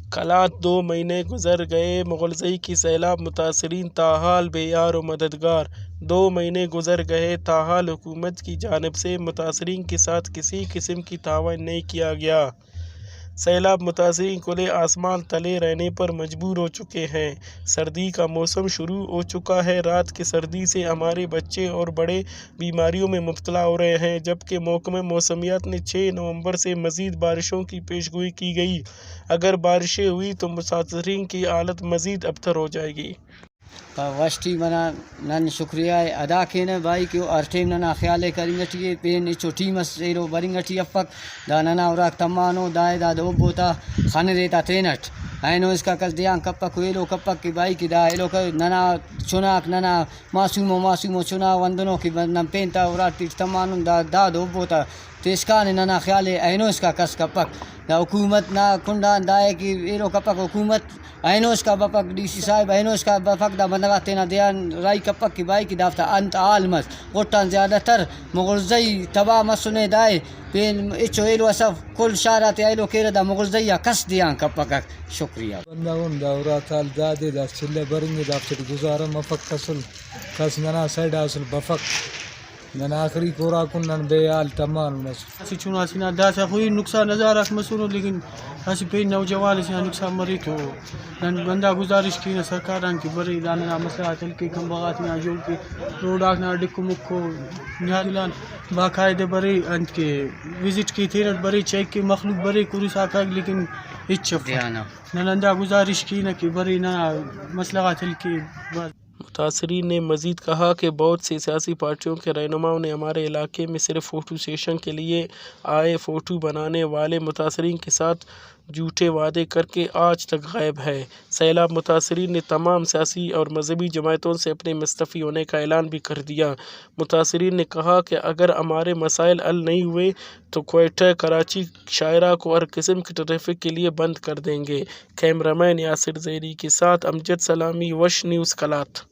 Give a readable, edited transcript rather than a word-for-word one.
कलात 2 महीने गुजर गए, मुग़लज़ई की सैलाब मुतासरीन ताहाल बेयार व मददगार। 2 महीने गुजर गए ताहाल हुकूमत की जानिब से मुतासरीन के साथ किसी किस्म की तावन नहीं किया गया। सैलाब मुतासरीन खुले आसमान तले रहने पर मजबूर हो चुके हैं। सर्दी का मौसम शुरू हो चुका है। रात की सर्दी से हमारे बच्चे और बड़े बीमारियों में मुब्तला हो रहे हैं, जबकि महकमा मौसमियात ने 6 नवंबर से मज़ीद बारिशों की पेशगोई की गई। अगर बारिशें हुई तो मुसाफिरीन की हालत मज़ीद अबतर हो जाएगी। वष्टी मना नन शुक्रिया अदा केने भाई क्यों अर्टेम नना ख्याले करिंगटी पेन छोटी मसेरो बरिंगटी अफक दा नना और तमानो दाए दा दो बोता खाने देता तेनट आइनो इसका कस दियां कपक वेलो कपक की भाई की दा एलो का नना चुनाक नना मासूमो चुना वंदनो की नम पेंता और तमानो दा दो बोता तेस्कान नना ख्याले आइनो इसका कस कपक दा हुकूमत ना कुंडा दाए की एलो कपक हुकूमत आइनोस का बपक डीसी साहब आइनोस का बपक दा बंदगा तेना ध्यान राई कपक की बाई की दाफ्ता अंत आलमस गोटान ज़्यादातर मुग़लज़ई तबा मसुने दाए पेन इचो एलो असफ कुल शारात आइलो केरा दा मुग़लज़ई कस दियां कपक शुक्रिया बंदा उन दावरा ताल दादे दा चिल्ले बरिंगे दाफ्ता गुजारा मफक कसल कस नना साइड असल बफक नना आखिरी कोरा कुन्नन बेयाल तमाम मस सी चुना सीना दासा कोई नुकसान नज़ारा मसूल लेकिन ऐसे पे नौजवान से नुकसान मरी तो नन बंदा गुजारिश की सरकार की बड़ी दाना मसला चल के कम बगात में जो कि रोड आखना डिक्को मुक्को निहारिलान बाकायदे बड़ी अंत के विजिट की थी बड़ी चेक की मखलूक बड़ी कुरी साका लेकिन इच्छा नंदा गुजारिश की न कि बड़ी ना मसला चल के मुतासरीन ने मज़ीद कहा कि बहुत सी सियासी पार्टियों के रहनुमाओं ने हमारे इलाके में सिर्फ फ़ोटो सेशन के लिए आए फ़ोटो बनाने वाले मुतासरीन के साथ झूठे वादे करके आज तक गायब है। सैलाब मुतासरीन ने तमाम सियासी और मजहबी जमातों से अपने मुस्तफ़ी होने का ऐलान भी कर दिया। मुतासरीन ने कहा कि अगर हमारे मसाइल हल नहीं हुए तो क्वेटा कराची शायरा को हर किस्म की ट्रैफिक के लिए बंद कर देंगे। कैमरामैन यासिर ज़ेरी के साथ अमजद सलामी, वश न्यूज़, कलात।